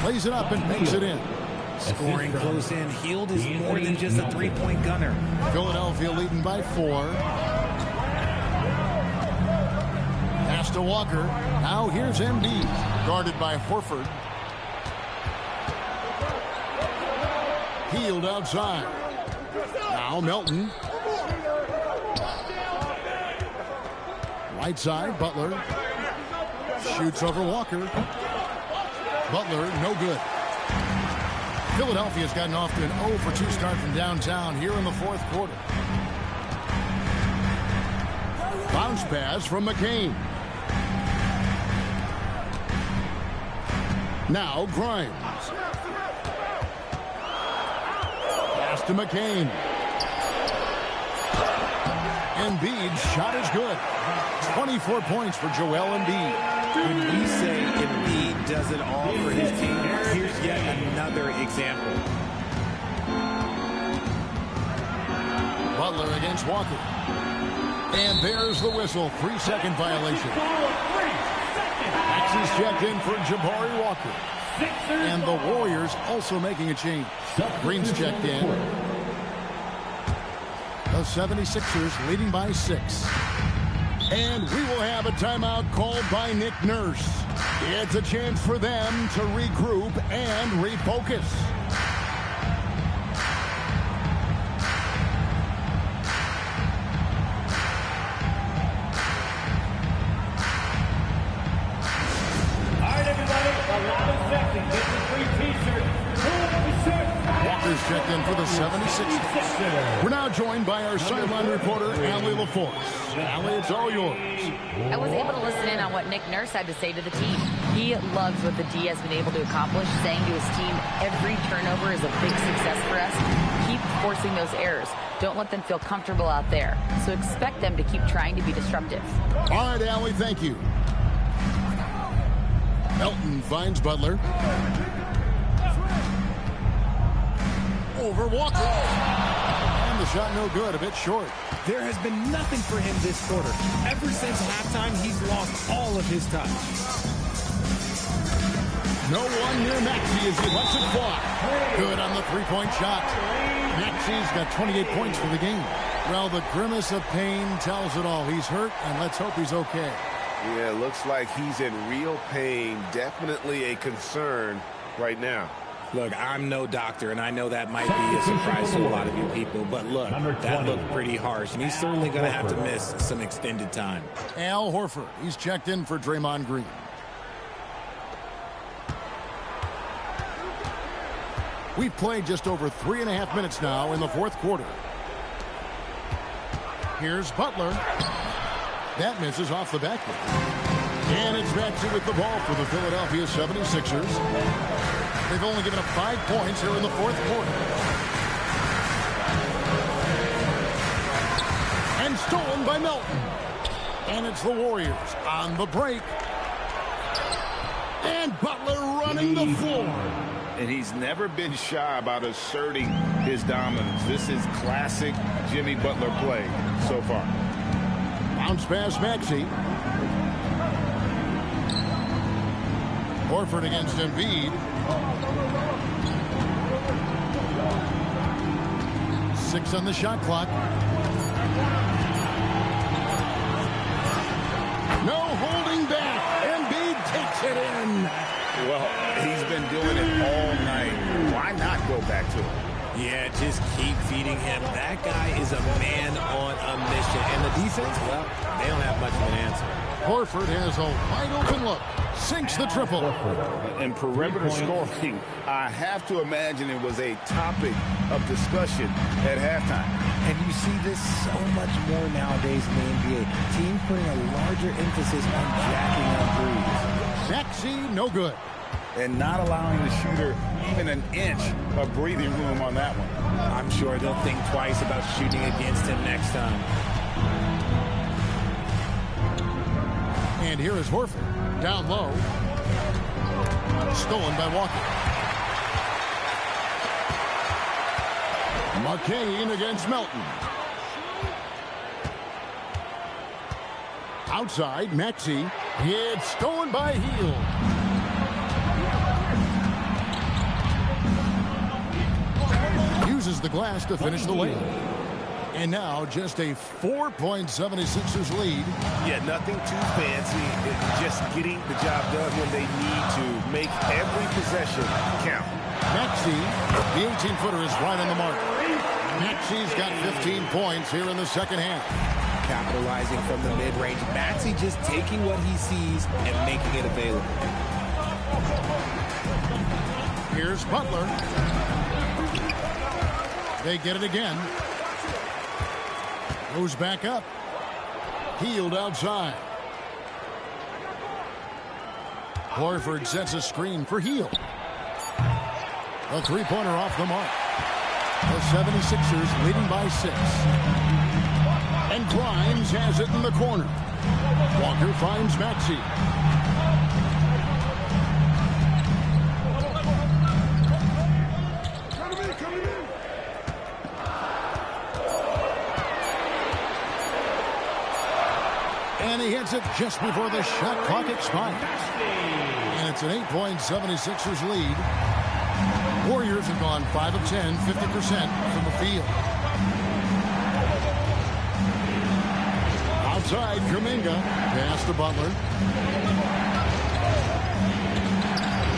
Plays it up and makes it in. Scoring close in. Hield is more than just a three-point gunner. Philadelphia leading by 4. Pass to Walker. Now here's Embiid. Guarded by Horford. Hield outside. Now Melton. Right side, Butler. Shoots over Walker. Butler, no good. Philadelphia's gotten off to an 0 for 2 start from downtown here in the 4th quarter. Bounce pass from McCain. Now Grimes. Pass to McCain. Embiid's shot is good. 24 points for Joel Embiid. When we say Embiid does it all for his team, here's yet another example. Butler against Walker. And there's the whistle. 3-second violation. Maxey's checked in for Jabari Walker. And the Warriors also making a change. Green's checked in. The 76ers leading by 6. And we will have a timeout called by Nick Nurse. It's a chance for them to regroup and refocus. Walker's checked in for the 76ers. We're now joined by our sideline reporter, Allie LaForce. Allie, it's all yours. I was able to listen in on what Nick Nurse had to say to the team. He loves what the D has been able to accomplish, saying to his team, every turnover is a big success for us. Keep forcing those errors. Don't let them feel comfortable out there. So expect them to keep trying to be disruptive. All right, Allie, thank you. Melton finds Butler. Over Walker. And the shot no good, a bit short. There has been nothing for him this quarter. Ever since halftime, he's lost all of his touch. No one near Maxey as he lets it fly. Good on the three-point shot. Maxey's got 28 points for the game. Well, the grimace of pain tells it all. He's hurt, and let's hope he's okay. Yeah, looks like he's in real pain. Definitely a concern right now. Look, I'm no doctor, and I know that might be a surprise to a lot of you people, but look, that looked pretty harsh, and he's certainly going to have to miss some extended time. Al Horford, he's checked in for Draymond Green. We've played just over 3.5 minutes now in the fourth quarter. Here's Butler. That misses off the backboard. And it's Maxey with the ball for the Philadelphia 76ers. They've only given up 5 points here in the fourth quarter. And stolen by Melton. And it's the Warriors on the break. And Butler running the floor. And he's never been shy about asserting his dominance. This is classic Jimmy Butler play so far. Bounce pass Maxey. Horford against Embiid. 6 on the shot clock. No holding back. Embiid takes it in. Well, he's been doing it all night. Why not go back to him? Yeah, just keep feeding him. That guy is a man on a mission. And the defense, well, they don't have much of an answer. Horford has a wide open look. Sinks the triple. And perimeter scoring, I have to imagine it was a topic of discussion at halftime. And you see this so much more nowadays in the NBA. Teams putting a larger emphasis on jacking up threes. Maxey, no good. And not allowing the shooter even an inch of breathing room on that one. I'm sure they'll think twice about shooting against him next time. And here is Horford. Down low. Stolen by Walker. McCain against Melton. Outside, Maxey. It's stolen by Hield. Uses the glass to finish the layup. And now just a 4-76ers lead. Yeah, nothing too fancy. Just getting the job done when they need to. Make every possession count. Maxey, the 18-footer is right on the mark. Maxey's got 15 points here in the second half. Capitalizing from the mid-range. Maxey just taking what he sees and making it available. Here's Butler. They get it again. Goes back up. Hield outside. Horford sets a screen for Hield. A three-pointer off the mark. The 76ers leading by 6. And Grimes has it in the corner. Walker finds Maxey. And he hits it just before the shot clock expires. And it's an 8-point 76ers lead. Warriors have gone 5 of 10, 50% from the field. Outside, Kuminga. Pass to Butler.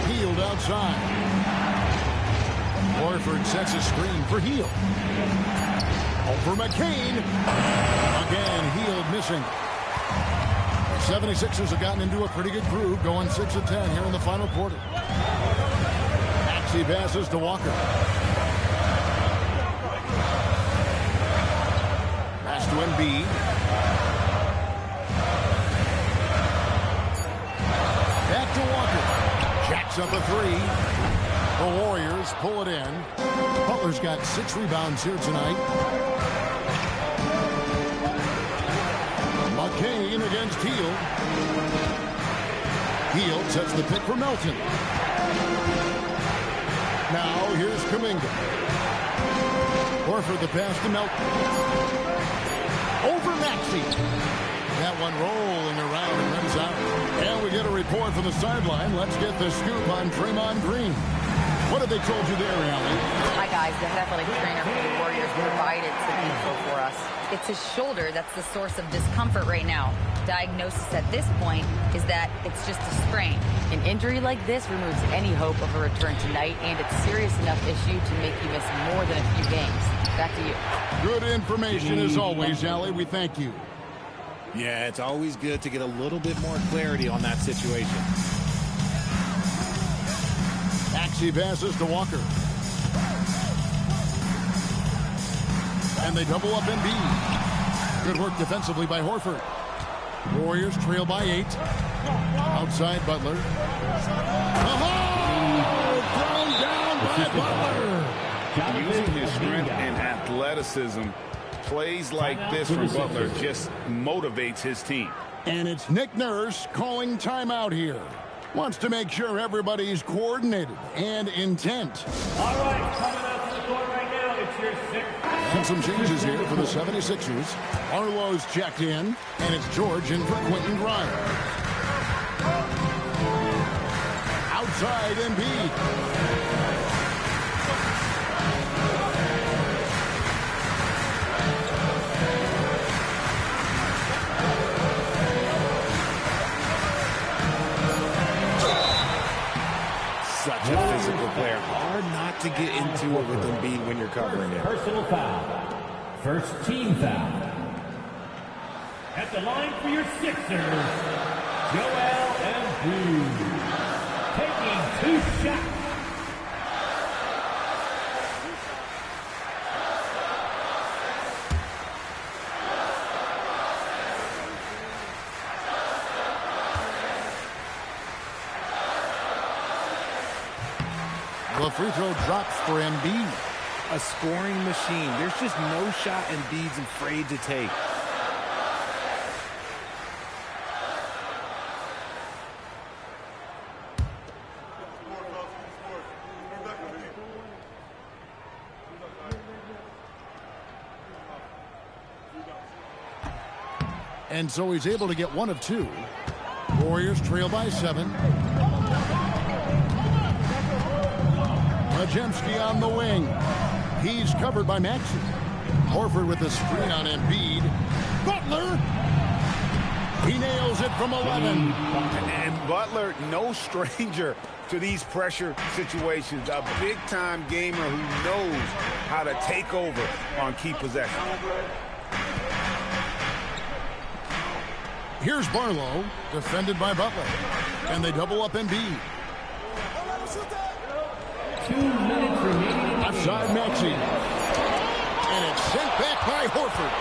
Hield outside. Horford sets a screen for Hield. Over McCain. Again, Hield missing. 76ers have gotten into a pretty good groove, going 6 of 10 here in the final quarter. Maxey passes to Walker. Pass to Embiid. Back to Walker. Jacks up a 3. The Warriors pull it in. Butler's got 6 rebounds here tonight. McCain against Hield. Hield sets the pick for Melton. Now here's Kuminga. Horford the pass to Melton. Over Maxey. That one rolling around and runs out. And we get a report from the sideline. Let's get the scoop on Draymond Green. What have they told you there, Allie? Hi, guys. The head athletic trainer for the Warriors provided some info for us. It's his shoulder that's the source of discomfort right now. Diagnosis at this point is that it's just a sprain. An injury like this removes any hope of a return tonight, and it's a serious enough issue to make you miss more than a few games. Back to you. Good information as always, Allie. We thank you. Yeah, it's always good to get a little bit more clarity on that situation. Maxey passes to Walker. And they double up Embiid. Good work defensively by Horford. Warriors trail by 8. Outside Butler. Oh! Thrown down by Butler. Using his strength and athleticism, plays like this from Butler just motivates his team. And it's Nick Nurse calling timeout here. Wants to make sure everybody's coordinated and intent. All right, coming out to the court right now, it's your 6th. And some changes here for the 76ers. Arlo's checked in, and it's George in for Quentin Grimes. Outside Embiid. Such a physical player. Hard not to get into it with Embiid when you're covering it. Personal foul. First team foul. At the line for your Sixers, Joel Embiid. Taking 2 shots. The free throw drops for Embiid. A scoring machine. There's just no shot Embiid's afraid to take. And so he's able to get 1 of 2. Warriors trail by 7. Majemski on the wing. He's covered by Maxey. Horford with the screen on Embiid. Butler. He nails it from 11. And Butler, no stranger to these pressure situations. A big-time gamer who knows how to take over on key possessions. Here's Barlow, defended by Butler. And they double up Embiid. 2 minutes remaining. Outside Maxey. And it's sent back by Horford.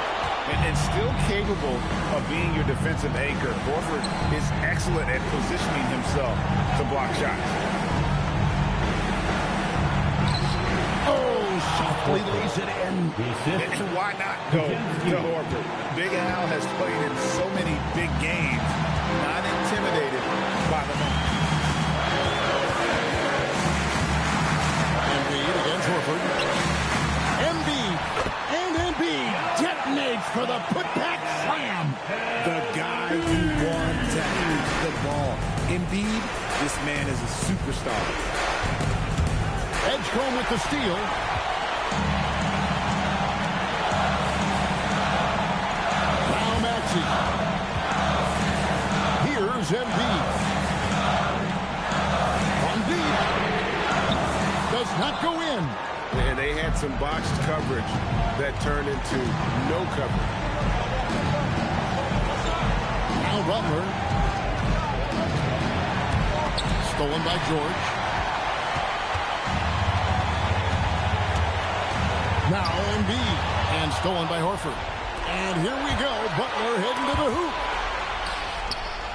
And still capable of being your defensive anchor. Horford is excellent at positioning himself to block shots. Oh, softly lays it in. And why not go to Horford? Big Al has played in so many big games, not intimidated by the moment. Embiid against Horford. Embiid. And Embiid detonates for the putback slam. The guy who wants to have the ball. Embiid, this man is a superstar. Edgecombe with the steal. Now Maxey. Here's Embiid. Embiid does not go in. And they had some botched coverage that turned into no coverage. Now Butler. Stolen by George. Now Embiid. And stolen by Horford. And here we go. Butler heading to the hoop.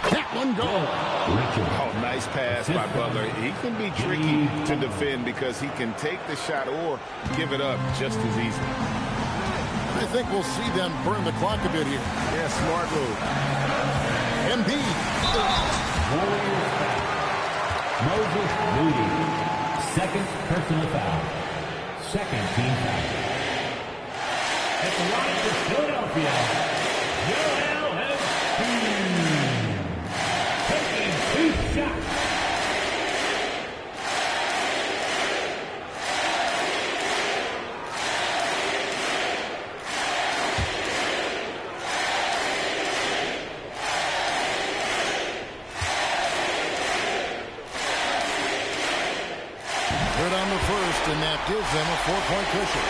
That one goes. Oh, nice pass by Butler. He can be tricky to defend because he can take the shot or give it up just as easily. I think we'll see them burn the clock a bit here. Yeah, smart move. Embiid. Moses Moody. Second personal foul. Second team foul. At the line for Philadelphia, Joel Embiid. Taking 2 shots. Third on the first, and that gives them a 4-point cushion.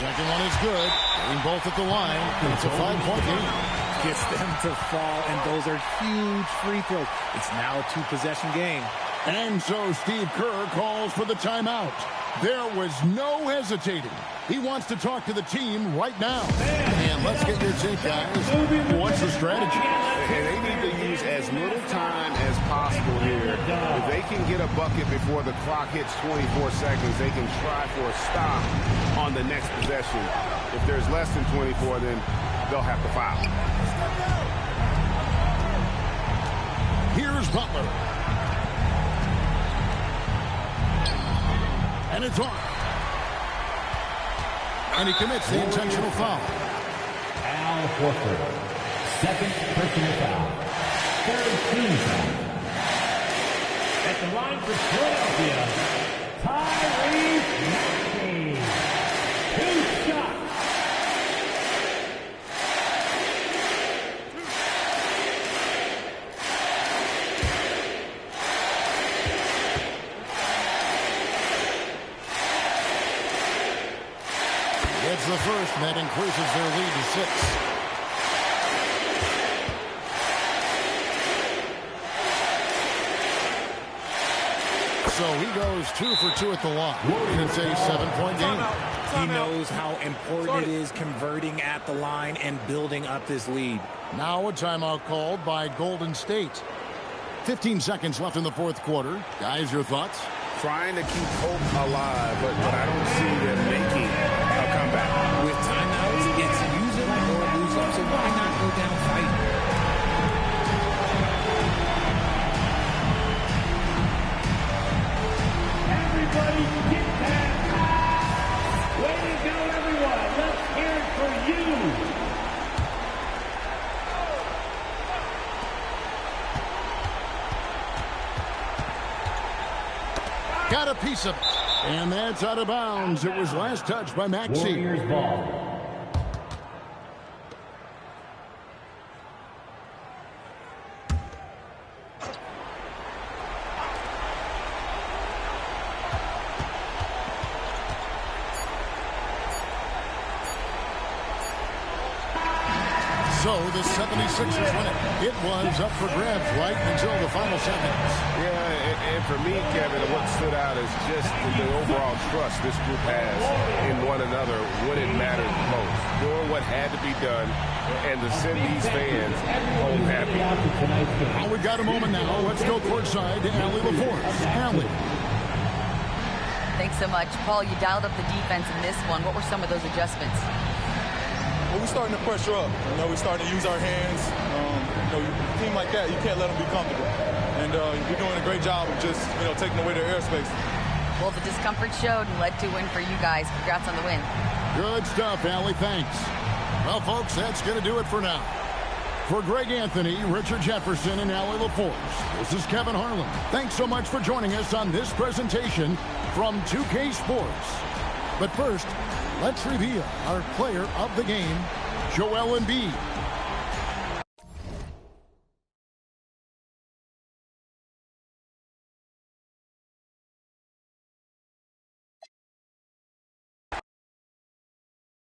Second one is good. Getting both at the line. It's a 5-point game. Gets them to fall, and those are huge free throws. It's now a 2-possession game. And so Steve Kerr calls for the timeout. There was no hesitating. He wants to talk to the team right now. And let's get your take, guys. What's the strategy? And they need to use as little time as possible here. If they can get a bucket before the clock hits 24 seconds, they can try for a stop on the next possession. If there's less than 24, then they'll have to foul. Here's Butler. And it's on. And he commits the intentional foul. Al Horford. Second personal foul. Third team foul. At the line for Philadelphia, Tyrese Maxey. 2 shots. It's the first, and that increases their lead to 6. So he goes 2 for 2 at the line. It's a 7-point game. He knows how important it is converting at the line and building up this lead. Now a timeout called by Golden State. 15 seconds left in the fourth quarter. Guys, your thoughts? Trying to keep hope alive, but I don't see them making a comeback. With timeouts, it's use it or lose them, so why not go down fighting? Everybody get that. Way to go, everyone. Let's hear it for you. Got a piece of it. And that's out of bounds. It was last touched by Maxey. Warriors ball. So the 76ers win it. It was up for grabs right until the final seconds. Yeah, and for me, Kevin, what stood out is just the overall trust this group has in one another when it mattered most. Doing what had to be done and to send these fans home happy. Well, we've got a moment now. Let's go courtside to Allie LaForce. Allie. Thanks so much. Paul, you dialed up the defense in this one. What were some of those adjustments? Well, we're starting to pressure up. We're starting to use our hands. A team like that, you can't let them be comfortable. And we're doing a great job of just, taking away their airspace. Well, the discomfort showed and led to a win for you guys. Congrats on the win. Good stuff, Allie. Thanks. Well, folks, that's going to do it for now. For Greg Anthony, Richard Jefferson, and Allie LaForce, this is Kevin Harlan. Thanks so much for joining us on this presentation from 2K Sports. But first, let's reveal our player of the game, Joel Embiid.